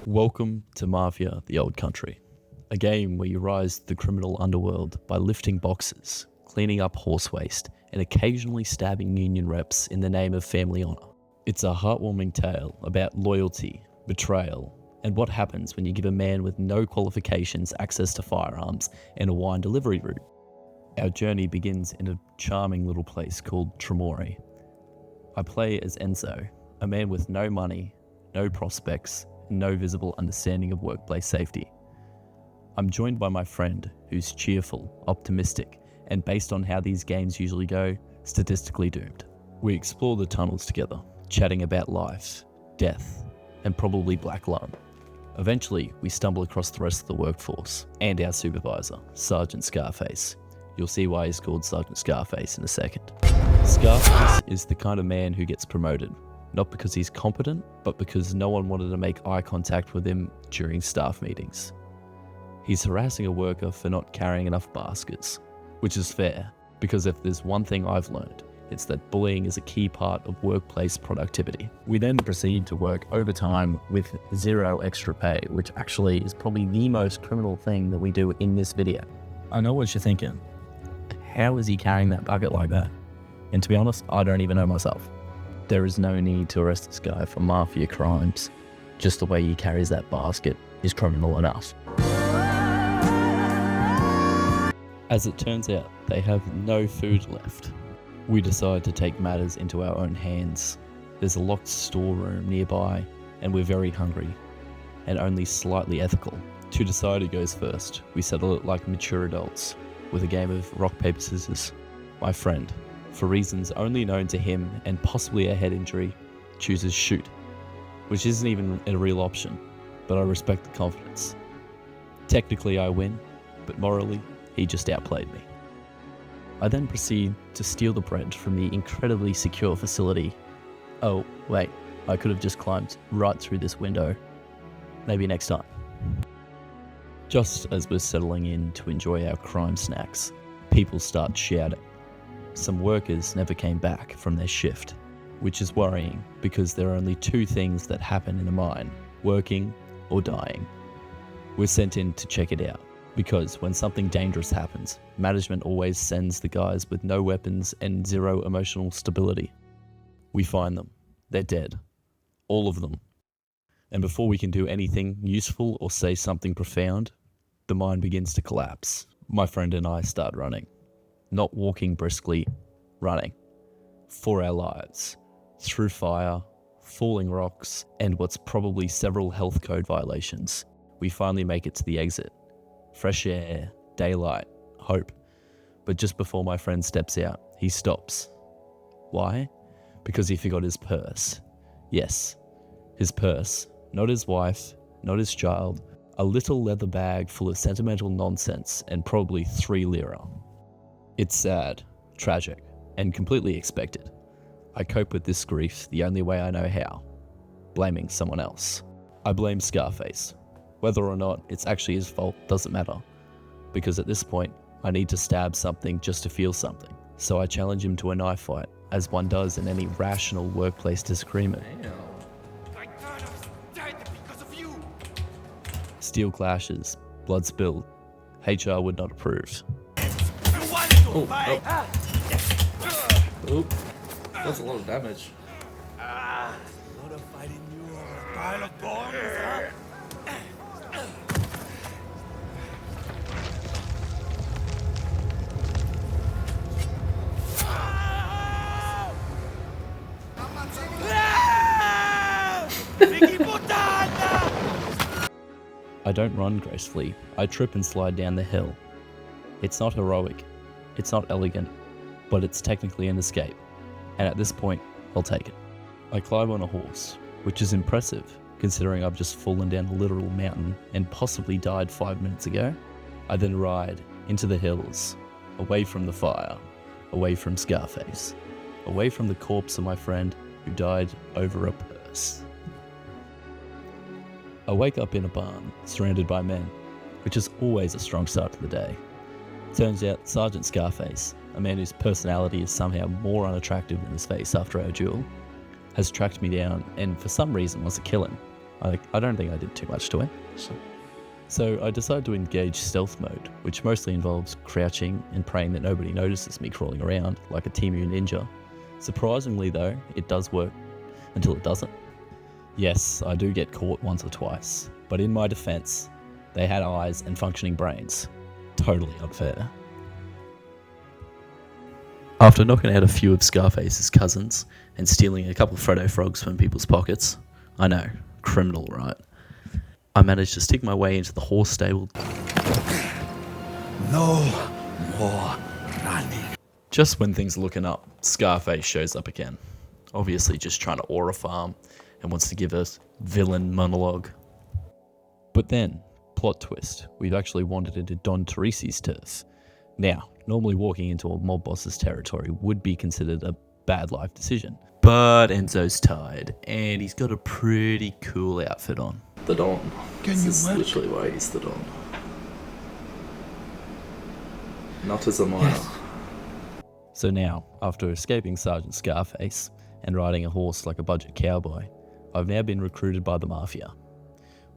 Welcome to Mafia, the Old Country, a game where you rise to the criminal underworld by lifting boxes, cleaning up horse waste, and occasionally stabbing union reps in the name of family honour. It's a heartwarming tale about loyalty, betrayal, and what happens when you give a man with no qualifications access to firearms and a wine delivery route. Our journey begins in a charming little place called Tremore. I play as Enzo, a man with no money, no prospects, no visible understanding of workplace safety. I'm joined by my friend who's cheerful, optimistic, and based on how these games usually go, statistically doomed. We explore the tunnels together, chatting about life, death, and probably black lung. Eventually, we stumble across the rest of the workforce and our supervisor, Sergeant Scarface. You'll see why he's called Sergeant Scarface in a second. Scarface is the kind of man who gets promoted, not because he's competent, but because no one wanted to make eye contact with him during staff meetings. He's harassing a worker for not carrying enough baskets, which is fair, because if there's one thing I've learned, it's that bullying is a key part of workplace productivity. We then proceed to work overtime with zero extra pay, which actually is probably the most criminal thing that we do in this video. I know what you're thinking. How is he carrying that bucket like that? And to be honest, I don't even know myself. There is no need to arrest this guy for mafia crimes. Just the way he carries that basket is criminal enough. As it turns out, they have no food left. We decide to take matters into our own hands. There's a locked storeroom nearby, and we're very hungry, and only slightly ethical. To decide who goes first, we settle it like mature adults, with a game of rock, paper, scissors. My friend, for reasons only known to him and possibly a head injury, chooses shoot, which isn't even a real option, but I respect the confidence. Technically I win, but morally, he just outplayed me. I then proceed to steal the bread from the incredibly secure facility. Oh, wait, I could have just climbed right through this window. Maybe next time. Just as we're settling in to enjoy our crime snacks, people start shouting. Some workers never came back from their shift, which is worrying because there are only two things that happen in a mine, working or dying. We're sent in to check it out, because when something dangerous happens, management always sends the guys with no weapons and zero emotional stability. We find them. They're dead. All of them. And before we can do anything useful or say something profound, the mine begins to collapse. My friend and I start running. Not walking briskly, running. For our lives. Through fire, falling rocks, and what's probably several health code violations. We finally make it to the exit. Fresh air, daylight, hope. But just before my friend steps out, he stops. Why? Because he forgot his purse. Yes, his purse. Not his wife, not his child. A little leather bag full of sentimental nonsense and probably 3 lira. It's sad, tragic, and completely expected. I cope with this grief the only way I know how. Blaming someone else. I blame Scarface. Whether or not it's actually his fault doesn't matter, because at this point, I need to stab something just to feel something. So I challenge him to a knife fight, as one does in any rational workplace disagreement. I thought I was dead because of you. Steel clashes, blood spilled. HR would not approve. You wanted to fight. Oop. That's a lot of damage. A lot of fighting you over a pile of bombs, huh? I don't run gracefully. I trip and slide down the hill. It's not heroic. It's not elegant. But it's technically an escape. And at this point, I'll take it. I climb on a horse, which is impressive, considering I've just fallen down a literal mountain and possibly died 5 minutes ago. I then ride into the hills, away from the fire, away from Scarface, away from the corpse of my friend who died over a purse. I wake up in a barn, surrounded by men, which is always a strong start to the day. Turns out Sergeant Scarface, a man whose personality is somehow more unattractive than his face after our duel, has tracked me down and for some reason wants to kill him. I don't think I did too much to it. So I decided to engage stealth mode, which mostly involves crouching and praying that nobody notices me crawling around like a Temu ninja. Surprisingly though, it does work until it doesn't. Yes, I do get caught once or twice, but in my defense, they had eyes and functioning brains. Totally unfair. After knocking out a few of Scarface's cousins and stealing a couple of Frodo frogs from people's pockets, I know, criminal, right? I managed to stick my way into the horse stable. No more running. Just when things are looking up, Scarface shows up again. Obviously just trying to aura farm and wants to give us villain monologue. But then, plot twist, we've actually wandered into Don Teresi's turf. Now, normally walking into a mob boss's territory would be considered a bad life decision. But Enzo's tired, and he's got a pretty cool outfit on. The Don. Can This you is work? literally why he's the Don. Not as a minor. Yes. So now, after escaping Sergeant Scarface and riding a horse like a budget cowboy, I've now been recruited by the Mafia.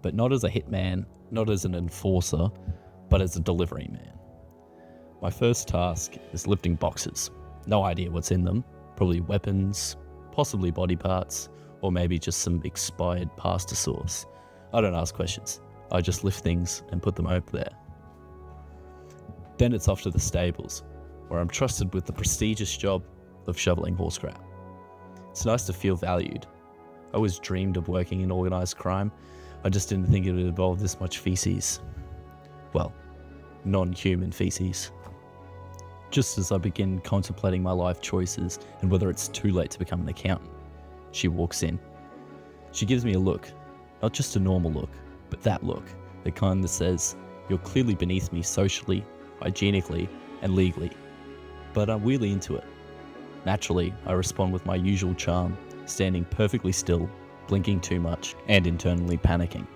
But not as a hitman, not as an enforcer, but as a delivery man. My first task is lifting boxes. No idea what's in them. Probably weapons, possibly body parts, or maybe just some expired pasta sauce. I don't ask questions. I just lift things and put them over there. Then it's off to the stables, where I'm trusted with the prestigious job of shoveling horse crap. It's nice to feel valued. I always dreamed of working in organised crime. I just didn't think it would involve this much feces. Well, non-human feces. Just as I begin contemplating my life choices and whether it's too late to become an accountant, she walks in. She gives me a look, not just a normal look, but that look, the kind that says, "You're clearly beneath me socially, hygienically, and legally." But I'm really into it. Naturally, I respond with my usual charm, standing perfectly still, blinking too much, and internally panicking.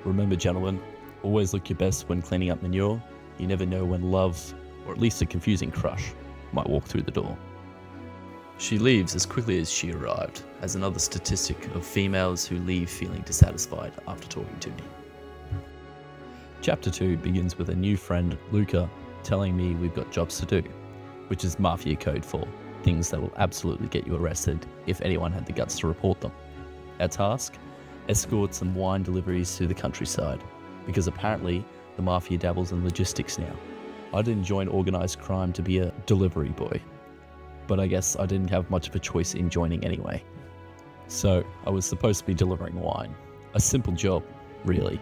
Remember, gentlemen, always look your best when cleaning up manure. You never know when love, or at least a confusing crush, might walk through the door. She leaves as quickly as she arrived, as another statistic of females who leave feeling dissatisfied after talking to me. Chapter 2 begins with a new friend, Luca, telling me we've got jobs to do, which is Mafia code for things that will absolutely get you arrested if anyone had the guts to report them. Our task? Escort some wine deliveries to the countryside, because apparently the Mafia dabbles in logistics now. I didn't join organised crime to be a delivery boy, but I guess I didn't have much of a choice in joining anyway. So I was supposed to be delivering wine. A simple job, really.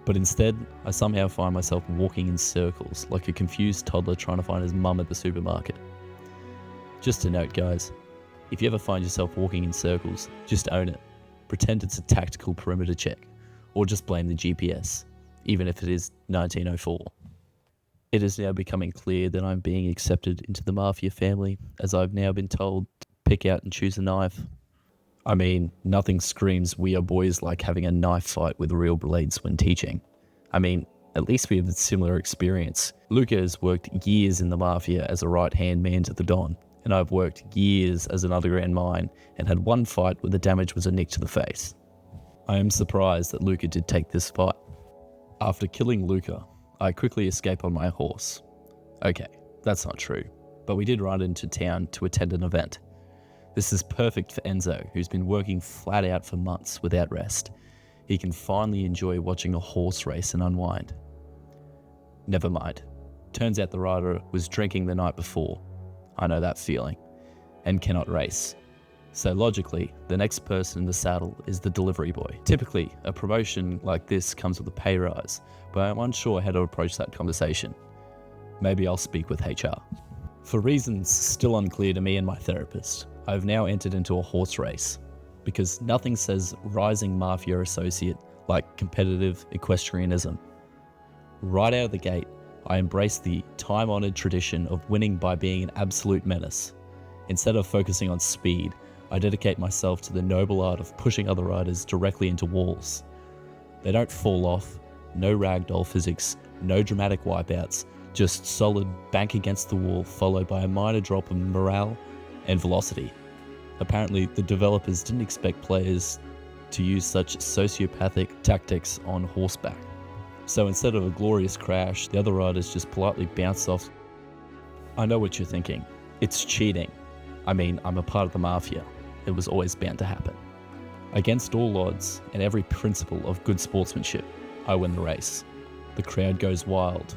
But instead, I somehow find myself walking in circles like a confused toddler trying to find his mum at the supermarket. Just a note, guys, if you ever find yourself walking in circles, just own it. Pretend it's a tactical perimeter check, or just blame the GPS, even if it is 1904. It is now becoming clear that I'm being accepted into the Mafia family, as I've now been told to pick out and choose a knife. I mean, nothing screams we are boys like having a knife fight with real blades when teaching. I mean, at least we have a similar experience. Luca has worked years in the Mafia as a right-hand man to the Don, and I've worked years as an underground mine and had one fight where the damage was a nick to the face. I am surprised that Luca did take this fight. After killing Luca, I quickly escape on my horse. Okay, that's not true, but we did run into town to attend an event. This is perfect for Enzo, who's been working flat out for months without rest. He can finally enjoy watching a horse race and unwind. Never mind. Turns out the rider was drinking the night before. I know that feeling. And cannot race. So logically, the next person in the saddle is the delivery boy. Typically, a promotion like this comes with a pay rise, but I'm unsure how to approach that conversation. Maybe I'll speak with HR. For reasons still unclear to me and my therapist, I've now entered into a horse race, because nothing says rising Mafia associate like competitive equestrianism. Right out of the gate, I embrace the time-honoured tradition of winning by being an absolute menace. Instead of focusing on speed, I dedicate myself to the noble art of pushing other riders directly into walls. They don't fall off, no ragdoll physics, no dramatic wipeouts, just solid bank against the wall followed by a minor drop in morale and velocity. Apparently, the developers didn't expect players to use such sociopathic tactics on horseback. So instead of a glorious crash, the other riders just politely bounced off. I know what you're thinking. It's cheating. I mean, I'm a part of the Mafia. It was always bound to happen. Against all odds and every principle of good sportsmanship, I win the race. The crowd goes wild.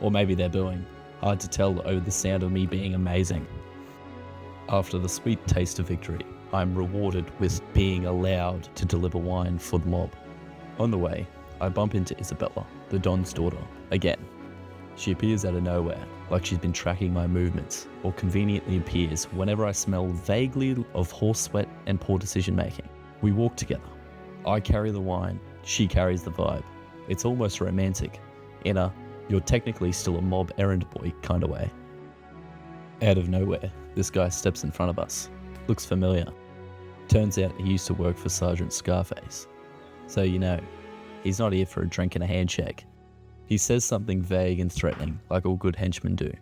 Or maybe they're booing. Hard to tell over the sound of me being amazing. After the sweet taste of victory, I'm rewarded with being allowed to deliver wine for the mob. On the way, I bump into Isabella, the Don's daughter, again. She appears out of nowhere, like she's been tracking my movements, or conveniently appears whenever I smell vaguely of horse sweat and poor decision making. We walk together. I carry the wine, she carries the vibe. It's almost romantic, in a you're technically still a mob errand boy kind of way. Out of nowhere, this guy steps in front of us. Looks familiar. Turns out he used to work for Sergeant Scarface. So he's not here for a drink and a handshake. He says something vague and threatening, like all good henchmen do,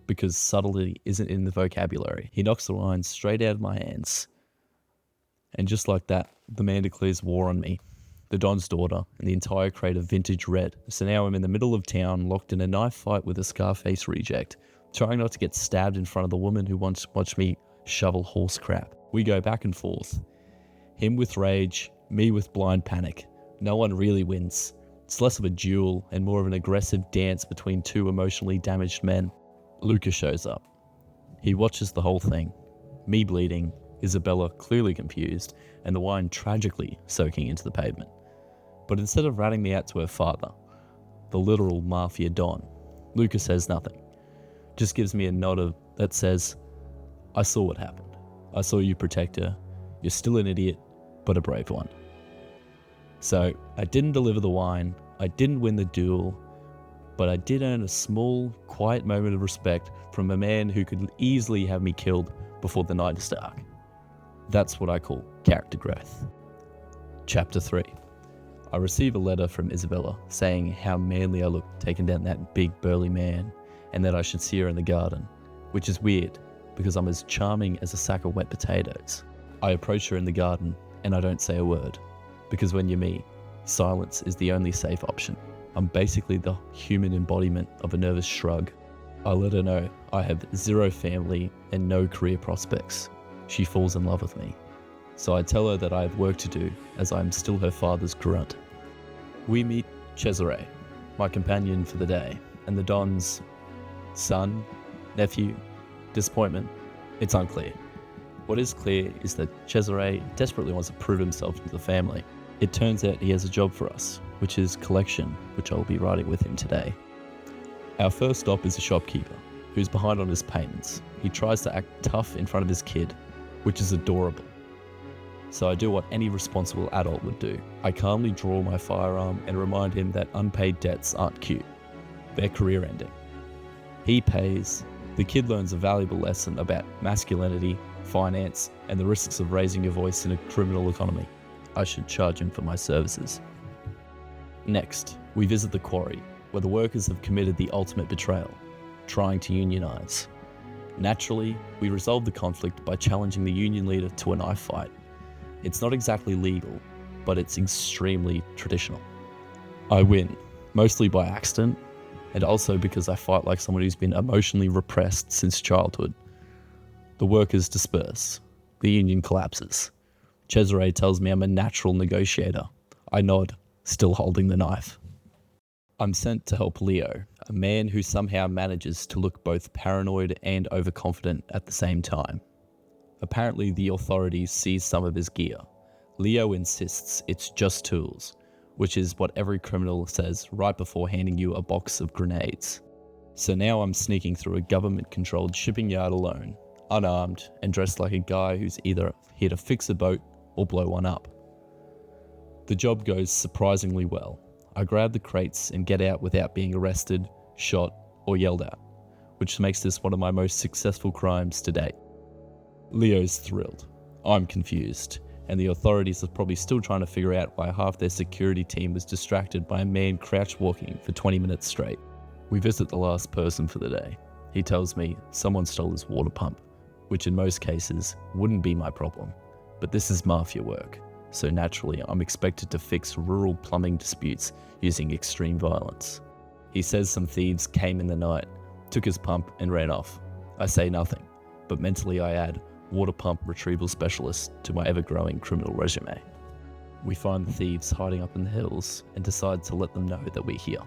because subtlety isn't in the vocabulary. He knocks the wine straight out of my hands. And just like that, the man declares war on me, the Don's daughter, and the entire crate of vintage red. So now I'm in the middle of town, locked in a knife fight with a Scarface reject, trying not to get stabbed in front of the woman who once watched me shovel horse crap. We go back and forth. Him with rage, me with blind panic. No one really wins. It's less of a duel and more of an aggressive dance between two emotionally damaged men. Luca shows up. He watches the whole thing. Me bleeding, Isabella clearly confused, and the wine tragically soaking into the pavement. But instead of ratting me out to her father, the literal Mafia Don, Luca says nothing. Just gives me a nod that says, I saw what happened. I saw you protect her. You're still an idiot, but a brave one. So, I didn't deliver the wine, I didn't win the duel, but I did earn a small, quiet moment of respect from a man who could easily have me killed before the night is dark. That's what I call character growth. Chapter 3. I receive a letter from Isabella saying how manly I look taking down that big burly man, and that I should see her in the garden, which is weird because I'm as charming as a sack of wet potatoes. I approach her in the garden and I don't say a word, because when you're me, silence is the only safe option. I'm basically the human embodiment of a nervous shrug. I let her know I have zero family and no career prospects. She falls in love with me. So I tell her that I have work to do as I'm still her father's grunt. We meet Cesare, my companion for the day, and the Don's son, nephew, disappointment. It's unclear. What is clear is that Cesare desperately wants to prove himself to the family. It turns out he has a job for us, which is collection, which I'll be riding with him today. Our first stop is a shopkeeper, who's behind on his payments. He tries to act tough in front of his kid, which is adorable. So I do what any responsible adult would do. I calmly draw my firearm and remind him that unpaid debts aren't cute. They're career ending. He pays. The kid learns a valuable lesson about masculinity, finance, and the risks of raising your voice in a criminal economy. I should charge him for my services. Next, we visit the quarry, where the workers have committed the ultimate betrayal, trying to unionize. Naturally, we resolve the conflict by challenging the union leader to a knife fight. It's not exactly legal, but it's extremely traditional. I win, mostly by accident, and also because I fight like someone who's been emotionally repressed since childhood. The workers disperse. The union collapses. Cesare tells me I'm a natural negotiator. I nod, still holding the knife. I'm sent to help Leo, a man who somehow manages to look both paranoid and overconfident at the same time. Apparently the authorities seize some of his gear. Leo insists it's just tools, which is what every criminal says right before handing you a box of grenades. So now I'm sneaking through a government-controlled shipping yard alone, unarmed and dressed like a guy who's either here to fix a boat or blow one up. The job goes surprisingly well. I grab the crates and get out without being arrested, shot, or yelled at, which makes this one of my most successful crimes to date. Leo's thrilled. I'm confused, and the authorities are probably still trying to figure out why half their security team was distracted by a man crouch walking for 20 minutes straight. We visit the last person for the day. He tells me someone stole his water pump, which in most cases wouldn't be my problem. But this is Mafia work. so naturally I'm expected to fix rural plumbing disputes using extreme violence. He says some thieves came in the night, took his pump and ran off. I say nothing, but mentally I add water pump retrieval specialist to my ever-growing criminal resume. We find the thieves hiding up in the hills and decide to let them know that we're here.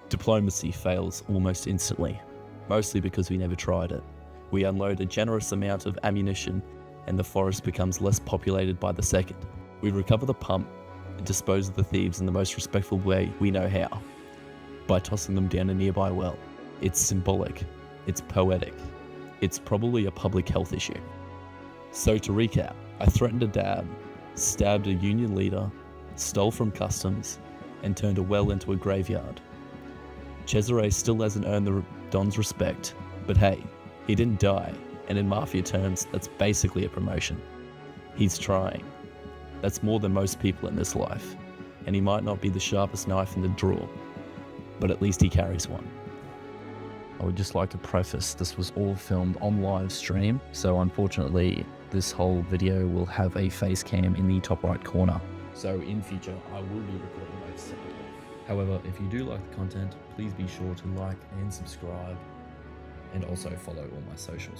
Diplomacy fails almost instantly, mostly because we never tried it. We unload a generous amount of ammunition and the forest becomes less populated by the second. We recover the pump and dispose of the thieves in the most respectful way we know how, by tossing them down a nearby well. It's symbolic, it's poetic, it's probably a public health issue. So to recap, I threatened a dab, stabbed a union leader, stole from customs, and turned a well into a graveyard. Cesare still hasn't earned the Don's respect, but hey, he didn't die, and in Mafia terms, that's basically a promotion. He's trying. That's more than most people in this life, and he might not be the sharpest knife in the drawer, but at least he carries one. I would just like to preface this was all filmed on live stream, so unfortunately this whole video will have a face cam in the top right corner. So in future I will be recording both separately. However, if you do like the content, please be sure to like and subscribe, and also follow all my socials.